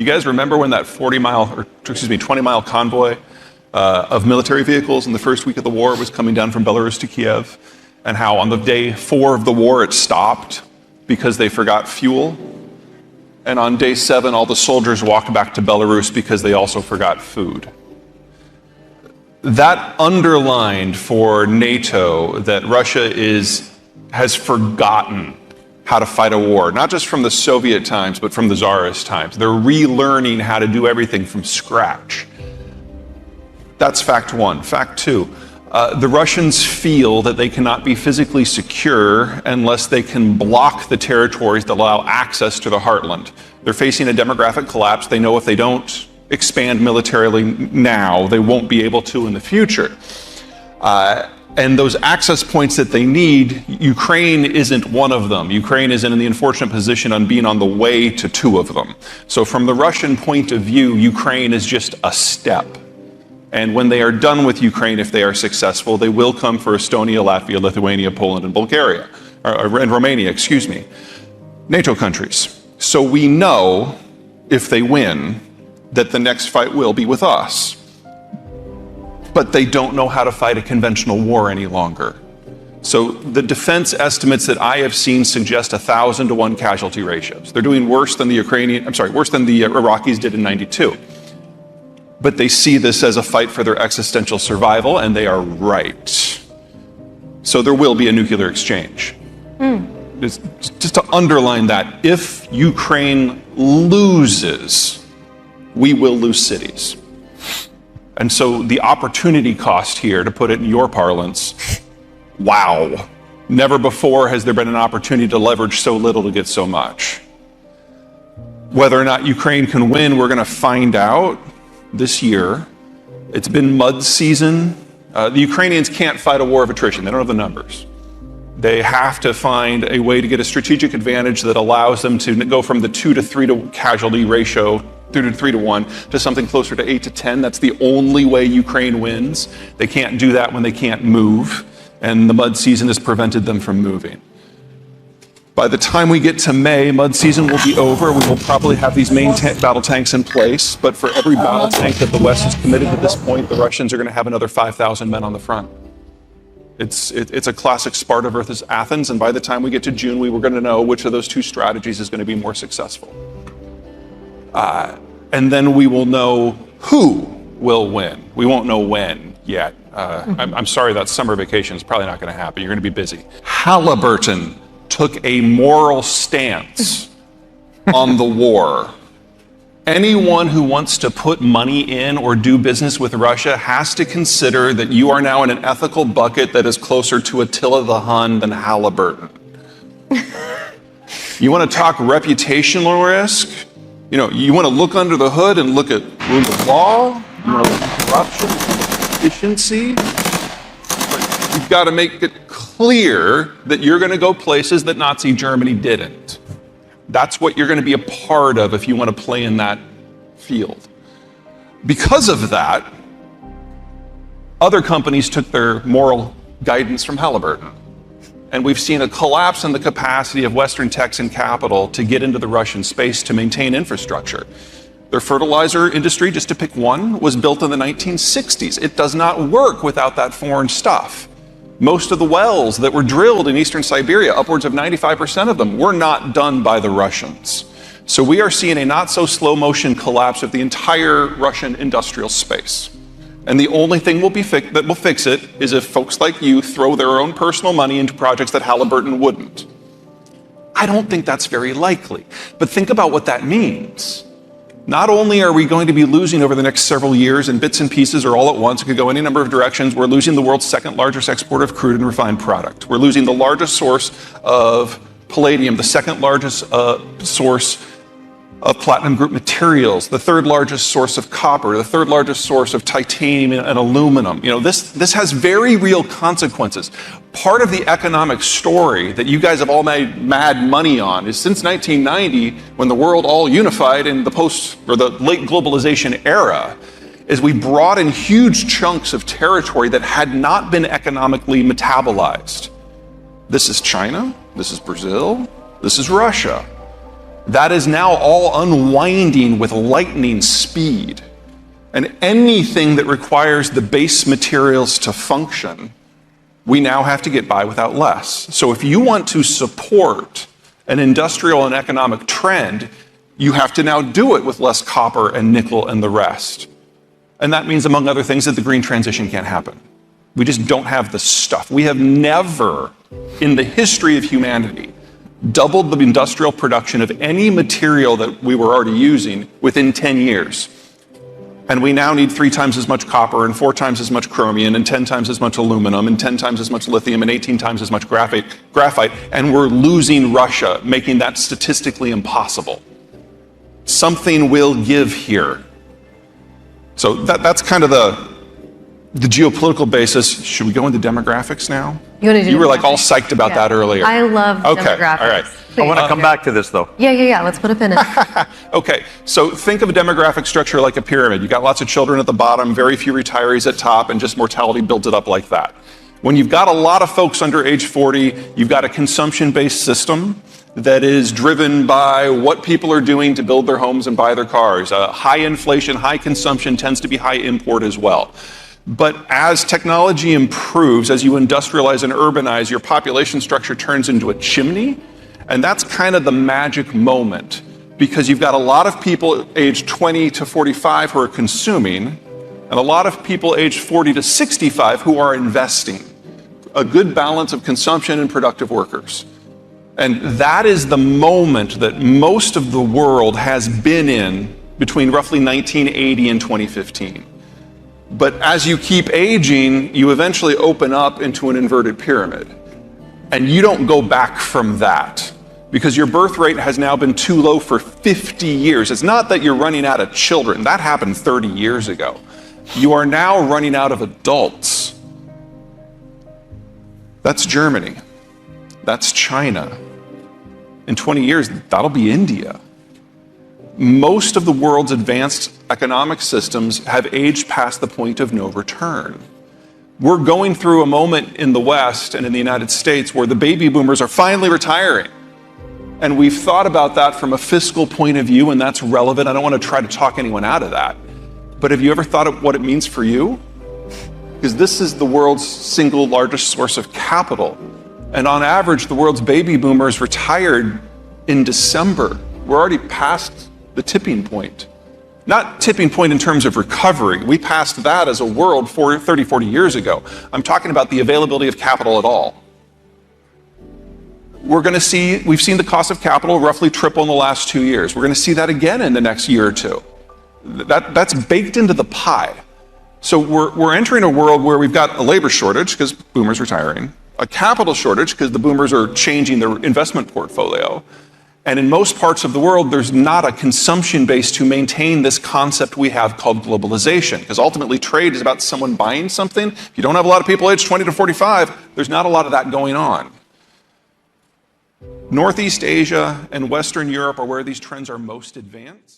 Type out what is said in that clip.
You guys remember when that 20-mile convoy of military vehicles in the first week of the war was coming down from Belarus to Kiev, and how on the day 4 of the war it stopped because they forgot fuel? And on day 7, all the soldiers walked back to Belarus because they also forgot food. That underlined for NATO that Russia has forgotten how to fight a war, not just from the Soviet times, but from the Tsarist times. They're relearning how to do everything from scratch. That's fact 1. Fact 2, the Russians feel that they cannot be physically secure unless they can block the territories that allow access to the heartland. They're facing a demographic collapse. They know if they don't expand militarily now, they won't be able to in the future. And those access points that they need, Ukraine isn't one of them. Ukraine is in the unfortunate position on being on the way to 2 of them. So from the Russian point of view, Ukraine is just a step. And when they are done with Ukraine, if they are successful, they will come for Estonia, Latvia, Lithuania, Poland, and Bulgaria, and Romania, NATO countries. So we know, if they win, that the next fight will be with us. But they don't know how to fight a conventional war any longer. So the defense estimates that I have seen suggest 1,000 to 1 casualty ratios. They're doing worse than the Iraqis did in '92. But they see this as a fight for their existential survival, and they are right. So there will be a nuclear exchange. Just to underline that, if Ukraine loses, we will lose cities. And so the opportunity cost here, to put it in your parlance, wow. Never before has there been an opportunity to leverage so little to get so much. Whether or not Ukraine can win, we're going to find out this year. It's been mud season. The Ukrainians can't fight a war of attrition. They don't have the numbers. They have to find a way to get a strategic advantage that allows them to go from the 2 to 3 to casualty ratio, 2 to 3 to 1, to something closer to 8 to 10. That's the only way Ukraine wins. They can't do that when they can't move, and the mud season has prevented them from moving. By the time we get to May, mud season will be over. We will probably have these main battle tanks in place, but for every battle tank that the West has committed to this point, the Russians are going to have another 5,000 men on the front. It's a classic Sparta versus Athens, and by the time we get to June, we were going to know which of those 2 strategies is going to be more successful. And then we will know who will win. We won't know when yet. I'm sorry, that summer vacation is probably not going to happen. You're going to be busy. Halliburton took a moral stance on the war. Anyone who wants to put money in or do business with Russia has to consider that you are now in an ethical bucket that is closer to Attila the Hun than Halliburton. You want to talk reputational risk? You want to look under the hood and look at rule of law, you want to look at corruption, efficiency. But you've got to make it clear that you're going to go places that Nazi Germany didn't. That's what you're going to be a part of if you want to play in that field. Because of that, other companies took their moral guidance from Halliburton. And we've seen a collapse in the capacity of Western techs and capital to get into the Russian space to maintain infrastructure. Their fertilizer industry, just to pick one, was built in the 1960s. It does not work without that foreign stuff. Most of the wells that were drilled in eastern Siberia, upwards of 95% of them, were not done by the Russians. So we are seeing a not so slow motion collapse of the entire Russian industrial space. And the only thing that will fix it is if folks like you throw their own personal money into projects that Halliburton wouldn't. I don't think that's very likely. But think about what that means. Not only are we going to be losing over the next several years in bits and pieces or all at once, it could go any number of directions, we're losing the world's 2nd largest exporter of crude and refined product. We're losing the largest source of palladium, the 2nd largest source of platinum group materials, the 3rd largest source of copper, the 3rd largest source of titanium and aluminum. This has very real consequences. Part of the economic story that you guys have all made mad money on is since 1990, when the world all unified in the late globalization era, is we brought in huge chunks of territory that had not been economically metabolized. This is China, this is Brazil, this is Russia. That is now all unwinding with lightning speed. And anything that requires the base materials to function, we now have to get by without less. So if you want to support an industrial and economic trend, you have to now do it with less copper and nickel and the rest. And that means, among other things, that the green transition can't happen. We just don't have the stuff. We have never, in the history of humanity, doubled the industrial production of any material that we were already using within 10 years. And we now need 3 times as much copper and 4 times as much chromium and 10 times as much aluminum and 10 times as much lithium and 18 times as much graphite, and we're losing Russia, making that statistically impossible. Something will give here. So that's kind of the geopolitical basis. Should we go into demographics now? You were like all psyched about that earlier. I love demographics. All right. Please. I want to come back to this though. Yeah. Let's put a pin in it. Okay, so think of a demographic structure like a pyramid. You've got lots of children at the bottom, very few retirees at top, and just mortality builds it up like that. When you've got a lot of folks under age 40, you've got a consumption-based system that is driven by what people are doing to build their homes and buy their cars. High inflation, high consumption tends to be high import as well. But as technology improves, as you industrialize and urbanize, your population structure turns into a chimney. And that's kind of the magic moment, because you've got a lot of people aged 20 to 45 who are consuming, and a lot of people aged 40 to 65 who are investing. A good balance of consumption and productive workers. And that is the moment that most of the world has been in between roughly 1980 and 2015. But as you keep aging, you eventually open up into an inverted pyramid. And you don't go back from that, because your birth rate has now been too low for 50 years. It's not that you're running out of children. That happened 30 years ago. You are now running out of adults. That's Germany. That's China. In 20 years, that'll be India. Most of the world's advanced economic systems have aged past the point of no return. We're going through a moment in the West and in the United States where the baby boomers are finally retiring. And we've thought about that from a fiscal point of view, and that's relevant. I don't want to try to talk anyone out of that. But have you ever thought of what it means for you? Because this is the world's single largest source of capital. And on average, the world's baby boomers retired in December. We're already past the tipping point. Not tipping point in terms of recovery. We passed that as a world 30, 40 years ago. I'm talking about the availability of capital at all. We've seen the cost of capital roughly triple in the last 2 years. We're going to see that again in the next year or two. That's baked into the pie. So we're entering a world where we've got a labor shortage because boomers retiring, a capital shortage because the boomers are changing their investment portfolio. And in most parts of the world, there's not a consumption base to maintain this concept we have called globalization. Because ultimately, trade is about someone buying something. If you don't have a lot of people aged 20 to 45, there's not a lot of that going on. Northeast Asia and Western Europe are where these trends are most advanced.